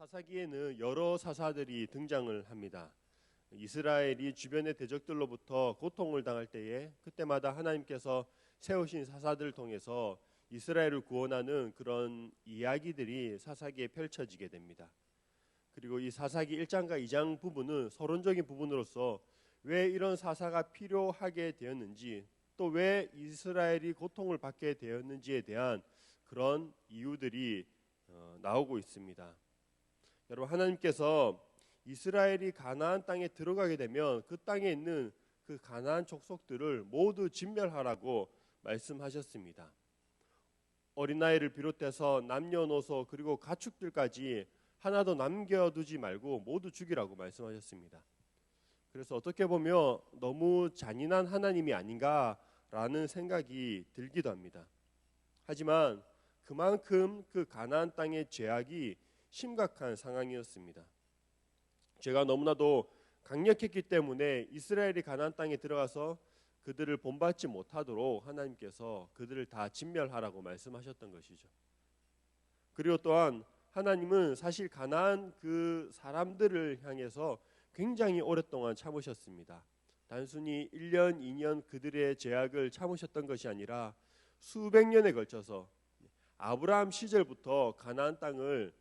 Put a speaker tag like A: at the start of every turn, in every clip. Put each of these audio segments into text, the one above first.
A: 사사기에는 여러 사사들이 등장을 합니다. 이스라엘이 주변의 대적들로부터 고통을 당할 때에 그때마다 하나님께서 세우신 사사들을 통해서 이스라엘을 구원하는 그런 이야기들이 사사기에 펼쳐지게 됩니다. 그리고 이 사사기 1장과 2장 부분은 서론적인 부분으로서 왜 이런 사사가 필요하게 되었는지, 또 왜 이스라엘이 고통을 받게 되었는지에 대한 그런 이유들이 나오고 있습니다. 여러분, 하나님께서 이스라엘이 가나안 땅에 들어가게 되면 그 땅에 있는 그 가나안 족속들을 모두 진멸하라고 말씀하셨습니다. 어린아이를 비롯해서 남녀노소 그리고 가축들까지 하나도 남겨두지 말고 모두 죽이라고 말씀하셨습니다. 그래서 어떻게 보면 너무 잔인한 하나님이 아닌가라는 생각이 들기도 합니다. 하지만 그만큼 그 가나안 땅의 죄악이 심각한 상황이었습니다. 죄가 너무나도 강력했기 때문에 이스라엘이 가나안 땅에 들어가서 그들을 본받지 못하도록 하나님께서 그들을 다 진멸하라고 말씀하셨던 것이죠. 그리고 또한 하나님은 사실 가나안 그 사람들을 향해서 굉장히 오랫동안 참으셨습니다. 단순히 1년, 2년 그들의 죄악을 참으셨던 것이 아니라 수백 년에 걸쳐서 아브라함 시절부터 가나안 땅을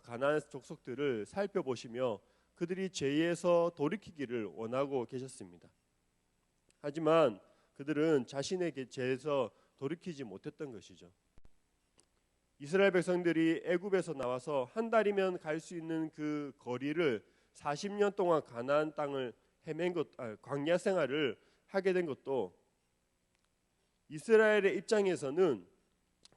A: 가나안 족속들을 살펴보시며 그들이 죄에서 돌이키기를 원하고 계셨습니다. 하지만 그들은 자신의 죄에서 돌이키지 못했던 것이죠. 이스라엘 백성들이 애굽에서 나와서 한 달이면 갈 수 있는 그 거리를 40년 동안 가나안 땅을 헤맨 것, 광야 생활을 하게 된 것도 이스라엘의 입장에서는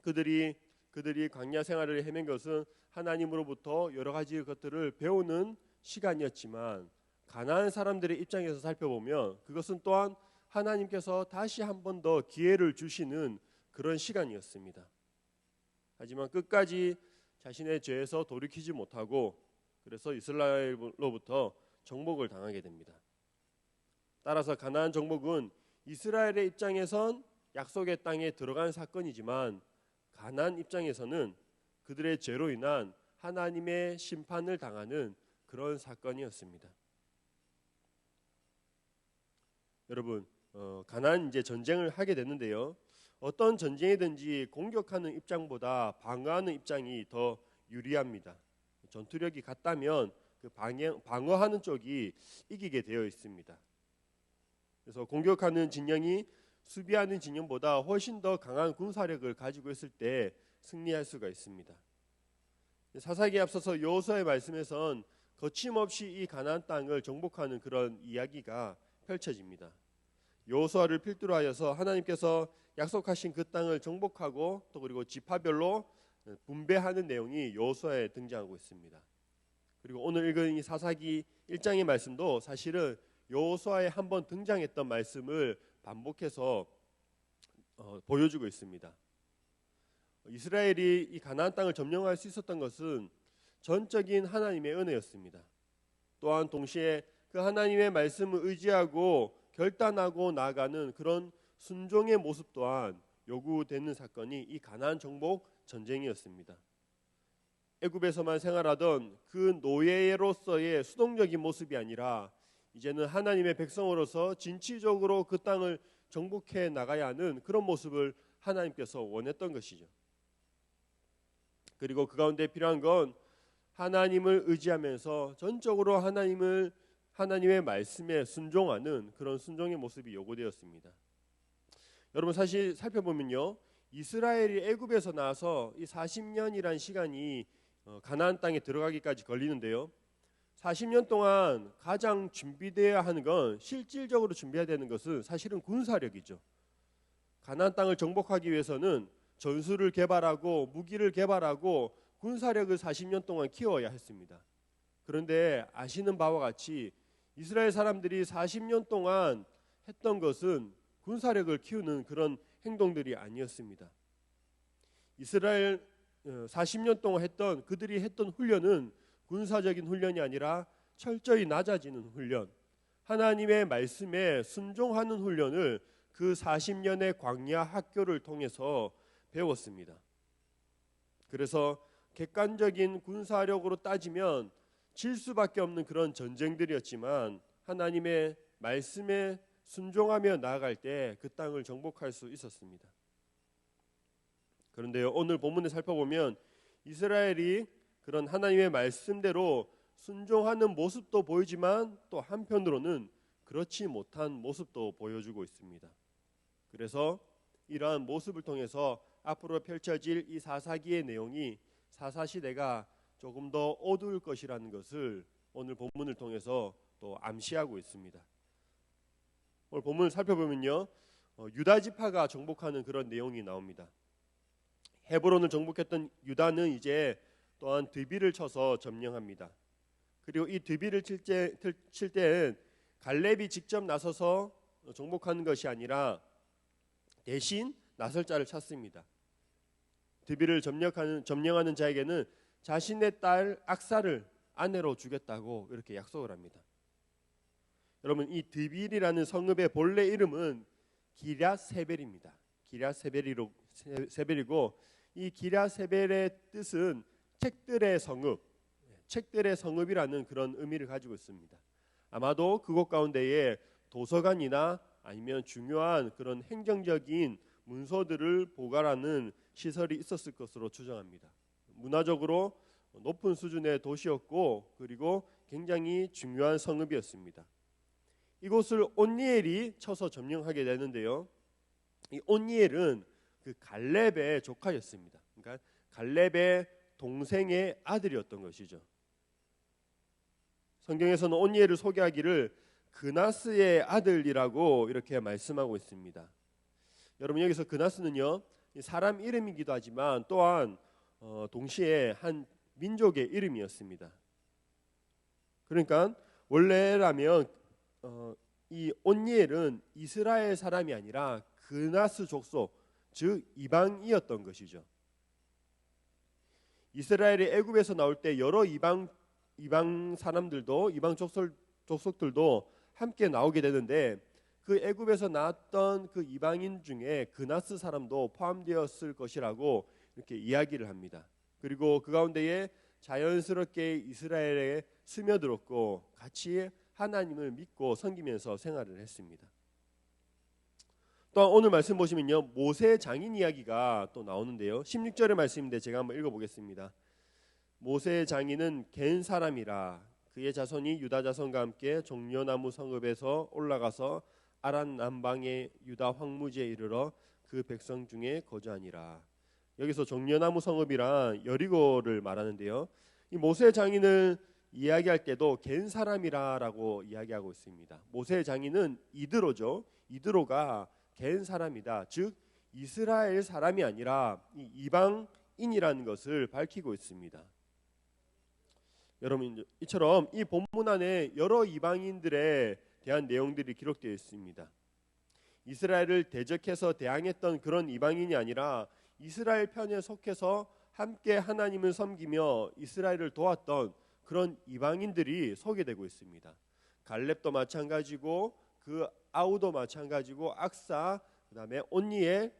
A: 그들이 광야 생활을 헤맨 것은 하나님으로부터 여러 가지 것들을 배우는 시간이었지만, 가나안 사람들의 입장에서 살펴보면 그것은 또한 하나님께서 다시 한 번 더 기회를 주시는 그런 시간이었습니다. 하지만 끝까지 자신의 죄에서 돌이키지 못하고 그래서 이스라엘로부터 정복을 당하게 됩니다. 따라서 가나안 정복은 이스라엘의 입장에선 약속의 땅에 들어간 사건이지만 가나안 입장에서는 그들의 죄로 인한 하나님의 심판을 당하는 그런 사건이었습니다. 여러분, 가나안 이제 전쟁을 하게 됐는데요. 어떤 전쟁이든지 공격하는 입장보다 방어하는 입장이 더 유리합니다. 전투력이 같다면 그 방어하는 쪽이 이기게 되어 있습니다. 그래서 공격하는 진영이 수비하는 진영보다 훨씬 더 강한 군사력을 가지고 있을 때 승리할 수가 있습니다. 사사기에 앞서서 여호수아의 말씀에선 거침없이 이 가나안 땅을 정복하는 그런 이야기가 펼쳐집니다. 여호수아를 필두로 하여서 하나님께서 약속하신 그 땅을 정복하고 또 그리고 지파별로 분배하는 내용이 여호수아에 등장하고 있습니다. 그리고 오늘 읽은 이 사사기 1장의 말씀도 사실은 여호수아에 한번 등장했던 말씀을 반복해서 보여주고 있습니다. 이스라엘이 이 가나안 땅을 점령할 수 있었던 것은 전적인 하나님의 은혜였습니다. 또한 동시에 그 하나님의 말씀을 의지하고 결단하고 나아가는 그런 순종의 모습 또한 요구되는 사건이 이 가나안 정복 전쟁이었습니다. 애굽에서만 생활하던 그 노예로서의 수동적인 모습이 아니라 이제는 하나님의 백성으로서 진취적으로 그 땅을 정복해 나가야 하는 그런 모습을 하나님께서 원했던 것이죠. 그리고 그 가운데 필요한 건 하나님을 의지하면서 전적으로 하나님의 말씀에 순종하는 그런 순종의 모습이 요구되었습니다. 여러분, 사실 살펴보면요, 이스라엘이 애굽에서 나와서 이 40년이란 시간이 가나안 땅에 들어가기까지 걸리는데요. 40년 동안 가장 준비되어야 하는 건, 실질적으로 준비해야 되는 것은 사실은 군사력이죠. 가나안 땅을 정복하기 위해서는 전술을 개발하고 무기를 개발하고 군사력을 40년 동안 키워야 했습니다. 그런데 아시는 바와 같이 이스라엘 사람들이 40년 동안 했던 것은 군사력을 키우는 그런 행동들이 아니었습니다. 이스라엘 40년 동안 그들이 했던 훈련은 군사적인 훈련이 아니라 철저히 낮아지는 훈련, 하나님의 말씀에 순종하는 훈련을 그 40년의 광야 학교를 통해서 배웠습니다. 그래서 객관적인 군사력으로 따지면 질 수밖에 없는 그런 전쟁들이었지만 하나님의 말씀에 순종하며 나아갈 때 그 땅을 정복할 수 있었습니다. 그런데요, 오늘 본문을 살펴보면 이스라엘이 그런 하나님의 말씀대로 순종하는 모습도 보이지만 또 한편으로는 그렇지 못한 모습도 보여주고 있습니다. 그래서 이러한 모습을 통해서 앞으로 펼쳐질 이 사사기의 내용이 사사시대가 조금 더 어두울 것이라는 것을 오늘 본문을 통해서 또 암시하고 있습니다. 오늘 본문을 살펴보면요, 유다 지파가 정복하는 그런 내용이 나옵니다. 헤브론을 정복했던 유다는 이제 또한 드비를 쳐서 점령합니다. 그리고 이 드비를 칠 때는 갈렙이 직접 나서서 정복하는 것이 아니라 대신 나설 자를 찾습니다. 드비를 점령하는 자에게는 자신의 딸 악사를 아내로 주겠다고 이렇게 약속을 합니다. 여러분, 이 드빌이라는 성읍의 본래 이름은 기랴세벨입니다. 기랴세벨이고 이 기랴세벨의 뜻은 책들의 성읍이라는 그런 의미를 가지고 있습니다. 아마도 그곳 가운데에 도서관이나 아니면 중요한 그런 행정적인 문서들을 보관하는 시설이 있었을 것으로 추정합니다. 문화적으로 높은 수준의 도시였고 그리고 굉장히 중요한 성읍이었습니다. 이곳을 온니엘이 쳐서 점령하게 되는데요, 이 온니엘은 그 갈렙의 조카였습니다. 그러니까 갈렙의 동생의 아들이었던 것이죠. 성경에서는 온니엘을 소개하기를 그나스의 아들이라고 이렇게 말씀하고 있습니다. 여러분, 여기서 그나스는요, 사람 이름이기도 하지만 또한 동시에 한 민족의 이름이었습니다. 그러니까 원래라면 이 온니엘은 이스라엘 사람이 아니라 그나스 족속, 즉 이방이었던 것이죠. 이스라엘이 애굽에서 나올 때 여러 이방 사람들도, 이방 족속들도 함께 나오게 되는데 그 애굽에서 나왔던 그 이방인 중에 그나스 사람도 포함되었을 것이라고 이렇게 이야기를 합니다. 그리고 그 가운데에 자연스럽게 이스라엘에 스며들었고 같이 하나님을 믿고 섬기면서 생활을 했습니다. 또 오늘 말씀 보시면요, 모세 장인 이야기가 또 나오는데요, 16절의 말씀인데 제가 한번 읽어보겠습니다. 모세 장인은 겐 사람이라 그의 자손이 유다 자손과 함께 종려나무 성읍에서 올라가서 아란 남방의 유다 황무지에 이르러 그 백성 중에 거주하니라. 여기서 종려나무 성읍이란 여리고를 말하는데요, 이 모세 장인을 이야기할 때도 겐 사람이라라고 이야기하고 있습니다. 모세 장인은 이드로죠. 이드로가 겐 사람이다. 즉 이스라엘 사람이 아니라 이방인이라는 것을 밝히고 있습니다. 여러분, 이처럼 이 본문 안에 여러 이방인들에 대한 내용들이 기록되어 있습니다. 이스라엘을 대적해서 대항했던 그런 이방인이 아니라 이스라엘 편에 속해서 함께 하나님을 섬기며 이스라엘을 도왔던 그런 이방인들이 소개되고 있습니다. 갈렙도 마찬가지고 그 아우도 마찬가지고 악사, 그다음에 온니엘,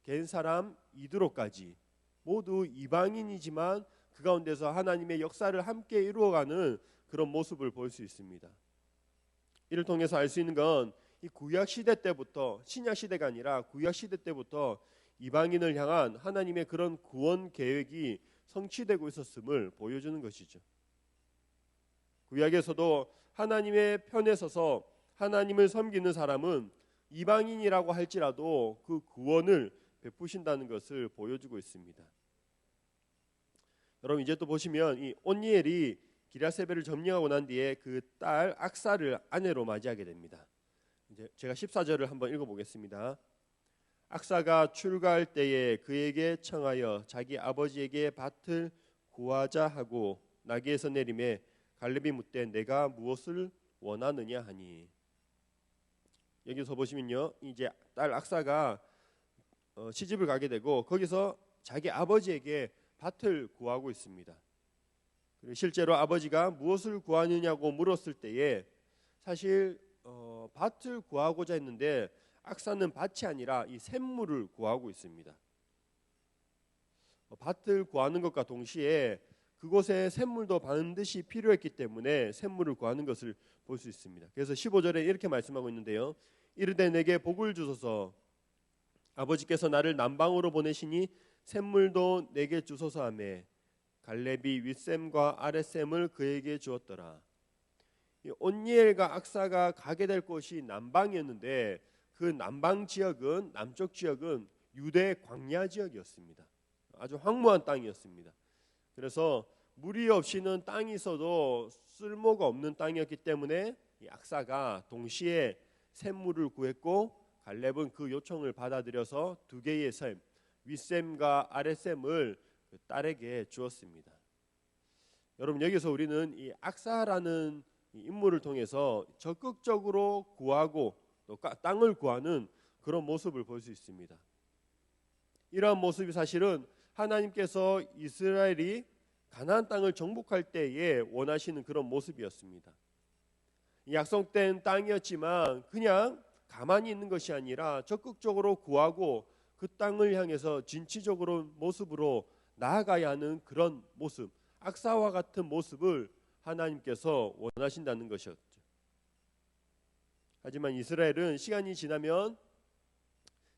A: 겐 사람, 이드로까지 모두 이방인이지만 그 가운데서 하나님의 역사를 함께 이루어가는 그런 모습을 볼 수 있습니다. 이를 통해서 알 수 있는 건 이 구약 시대 때부터, 신약 시대가 아니라 구약 시대 때부터 이방인을 향한 하나님의 그런 구원 계획이 성취되고 있었음을 보여주는 것이죠. 구약에서도 하나님의 편에 서서 하나님을 섬기는 사람은 이방인이라고 할지라도 그 구원을 베푸신다는 것을 보여주고 있습니다. 여러분, 이제 또 보시면 이 온니엘이 기랴세벨을 점령하고 난 뒤에 그 딸 악사를 아내로 맞이하게 됩니다. 이제 제가 14절을 한번 읽어보겠습니다. 악사가 출가할 때에 그에게 청하여 자기 아버지에게 밭을 구하자 하고 나귀에서 내림에 갈렙이 묻되 내가 무엇을 원하느냐 하니. 여기서 보시면요, 이제 딸 악사가 시집을 가게 되고 거기서 자기 아버지에게 밭을 구하고 있습니다. 그리고 실제로 아버지가 무엇을 구하느냐고 물었을 때에 사실 밭을 구하고자 했는데 악사는 밭이 아니라 이 샘물을 구하고 있습니다. 밭을 구하는 것과 동시에 그곳에 샘물도 반드시 필요했기 때문에 샘물을 구하는 것을 볼 수 있습니다. 그래서 15절에 이렇게 말씀하고 있는데요. 이르되 내게 복을 주소서 아버지께서 나를 남방으로 보내시니 샘물도 내게 주소서 하매 갈렙이 윗샘과 아랫샘을 그에게 주었더라. 온니엘과 악사가 가게 될 곳이 남방이었는데 그 남방 지역은 남쪽 지역은 유대 광야 지역이었습니다. 아주 황무한 땅이었습니다. 그래서 물이 없이는 땅이 있어도 쓸모가 없는 땅이었기 때문에 이 악사가 동시에 샘물을 구했고 갈렙은 그 요청을 받아들여서 두 개의 샘, 윗샘과 아랫샘을 그 딸에게 주었습니다. 여러분 여기서 우리는 이 악사라는 이 인물을 통해서 적극적으로 구하고 또 땅을 구하는 그런 모습을 볼 수 있습니다. 이러한 모습이 사실은 하나님께서 이스라엘이 가나안 땅을 정복할 때에 원하시는 그런 모습이었습니다. 약속된 땅이었지만 그냥 가만히 있는 것이 아니라 적극적으로 구하고 그 땅을 향해서 진취적으로 모습으로 나아가야 하는 그런 모습, 악사와 같은 모습을 하나님께서 원하신다는 것이었죠. 하지만 이스라엘은 시간이 지나면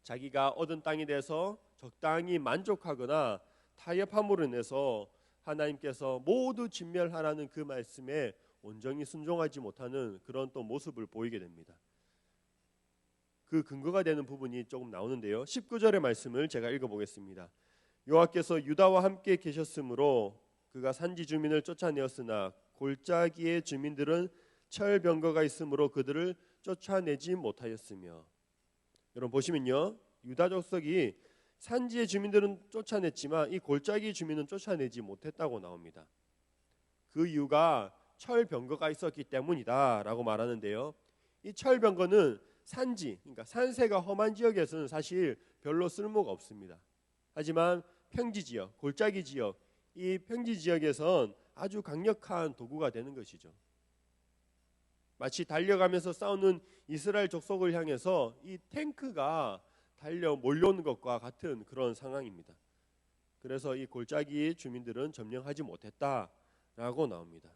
A: 자기가 얻은 땅에 대해서 적당히 만족하거나 타협함으로 인해서 하나님께서 모두 진멸하라는 그 말씀에 온전히 순종하지 못하는 그런 또 모습을 보이게 됩니다. 그 근거가 되는 부분이 조금 나오는데요. 19절의 말씀을 제가 읽어보겠습니다. 여호와께서 유다와 함께 계셨으므로 그가 산지 주민을 쫓아내었으나 골짜기의 주민들은 철병거가 있으므로 그들을 쫓아내지 못하였으며. 여러분 보시면요, 유다 족속이 산지의 주민들은 쫓아냈지만 이 골짜기 주민은 쫓아내지 못했다고 나옵니다. 그 이유가 철병거가 있었기 때문이다라고 말하는데요. 이 철병거는 산지, 그러니까 산세가 험한 지역에서는 사실 별로 쓸모가 없습니다. 하지만 평지 지역, 골짜기 지역, 이 평지 지역에선 아주 강력한 도구가 되는 것이죠. 마치 달려가면서 싸우는 이스라엘 족속을 향해서 이 탱크가 달려 몰려오는 것과 같은 그런 상황입니다. 그래서 이 골짜기 주민들은 점령하지 못했다라고 나옵니다.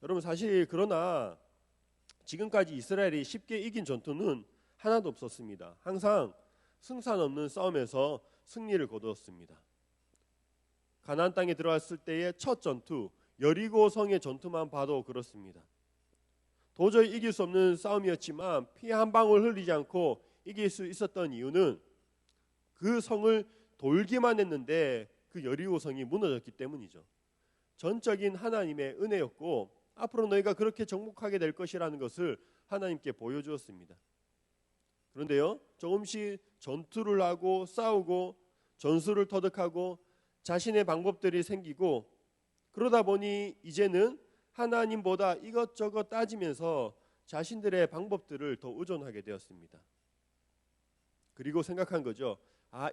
A: 여러분 사실 그러나 지금까지 이스라엘이 쉽게 이긴 전투는 하나도 없었습니다. 항상 승산 없는 싸움에서 승리를 거두었습니다. 가나안 땅에 들어왔을 때의 첫 전투, 여리고 성의 전투만 봐도 그렇습니다. 도저히 이길 수 없는 싸움이었지만 피 한 방울 흘리지 않고 이길 수 있었던 이유는 그 성을 돌기만 했는데 그 여리고 성이 무너졌기 때문이죠. 전적인 하나님의 은혜였고 앞으로 너희가 그렇게 정복하게 될 것이라는 것을 하나님께 보여주었습니다. 그런데요, 조금씩 전투를 하고 싸우고 전술을 터득하고 자신의 방법들이 생기고 그러다 보니 이제는 하나님보다 이것저것 따지면서 자신들의 방법들을 더 의존하게 되었습니다. 그리고 생각한 거죠.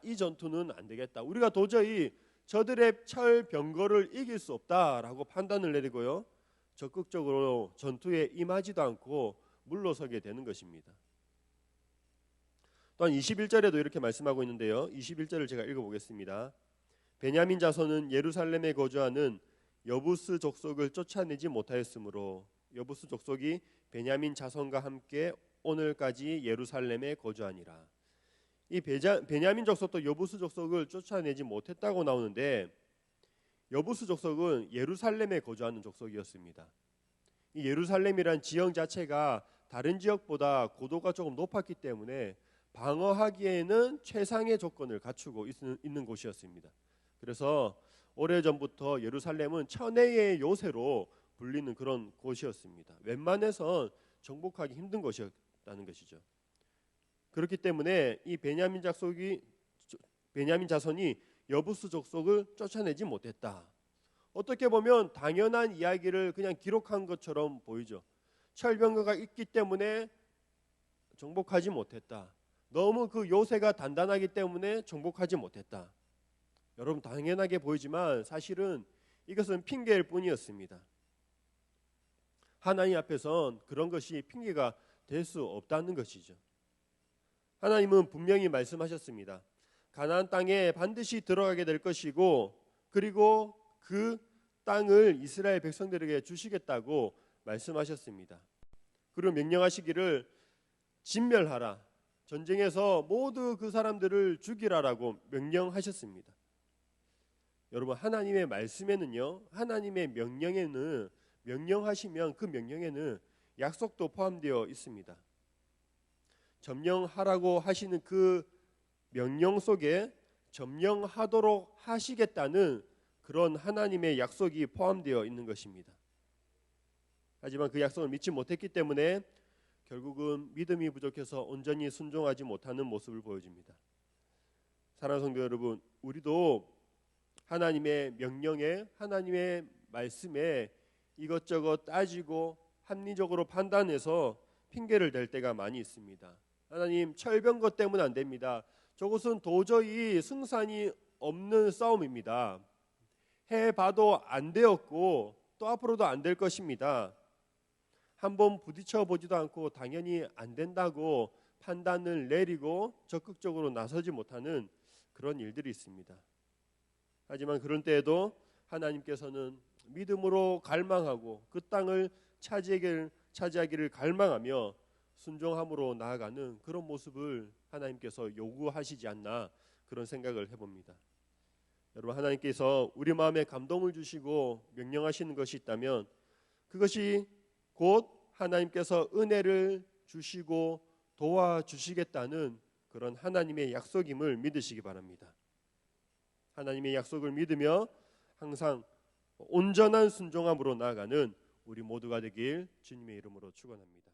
A: 이 전투는 안 되겠다. 우리가 도저히 저들의 철병거를 이길 수 없다라고 판단을 내리고요. 적극적으로 전투에 임하지도 않고 물러서게 되는 것입니다. 또한 21절에도 이렇게 말씀하고 있는데요. 21절을 제가 읽어보겠습니다. 베냐민 자손은 예루살렘에 거주하는 여부스 족속을 쫓아내지 못하였으므로 여부스 족속이 베냐민 자손과 함께 오늘까지 예루살렘에 거주하니라. 이 베냐민 족속도 여부스 족속을 쫓아내지 못했다고 나오는데 여부스 족속은 예루살렘에 거주하는 족속이었습니다. 이 예루살렘이란 지형 자체가 다른 지역보다 고도가 조금 높았기 때문에 방어하기에는 최상의 조건을 갖추고 있는 곳이었습니다. 그래서 오래전부터 예루살렘은 천혜의 요새로 불리는 그런 곳이었습니다. 웬만해선 정복하기 힘든 곳이었다는 것이죠. 그렇기 때문에 이 베냐민 자손이 여부스 족속을 쫓아내지 못했다. 어떻게 보면 당연한 이야기를 그냥 기록한 것처럼 보이죠. 철병거가 있기 때문에 정복하지 못했다. 너무 그 요새가 단단하기 때문에 정복하지 못했다. 여러분 당연하게 보이지만 사실은 이것은 핑계일 뿐이었습니다. 하나님 앞에선 그런 것이 핑계가 될 수 없다는 것이죠. 하나님은 분명히 말씀하셨습니다. 가나안 땅에 반드시 들어가게 될 것이고 그리고 그 땅을 이스라엘 백성들에게 주시겠다고 말씀하셨습니다. 그리고 명령하시기를 진멸하라, 전쟁에서 모두 그 사람들을 죽이라라고 명령하셨습니다. 여러분, 하나님의 말씀에는요, 하나님의 명령에는, 명령하시면 그 명령에는 약속도 포함되어 있습니다. 점령하라고 하시는 그 명령 속에 점령하도록 하시겠다는 그런 하나님의 약속이 포함되어 있는 것입니다. 하지만 그 약속을 믿지 못했기 때문에 결국은 믿음이 부족해서 온전히 순종하지 못하는 모습을 보여줍니다. 사랑하는 성도 여러분, 우리도 하나님의 명령에, 하나님의 말씀에 이것저것 따지고 합리적으로 판단해서 핑계를 댈 때가 많이 있습니다. 하나님, 철병 것 때문에 안 됩니다. 저것은 도저히 승산이 없는 싸움입니다. 해봐도 안 되었고 또 앞으로도 안 될 것입니다. 한번 부딪혀 보지도 않고 당연히 안 된다고 판단을 내리고 적극적으로 나서지 못하는 그런 일들이 있습니다. 하지만 그런 때에도 하나님께서는 믿음으로 갈망하고 그 땅을 차지하기를 갈망하며 순종함으로 나아가는 그런 모습을 하나님께서 요구하시지 않나, 그런 생각을 해봅니다. 여러분, 하나님께서 우리 마음에 감동을 주시고 명령하시는 것이 있다면 그것이 곧 하나님께서 은혜를 주시고 도와주시겠다는 그런 하나님의 약속임을 믿으시기 바랍니다. 하나님의 약속을 믿으며 항상 온전한 순종함으로 나아가는 우리 모두가 되길 주님의 이름으로 축원합니다.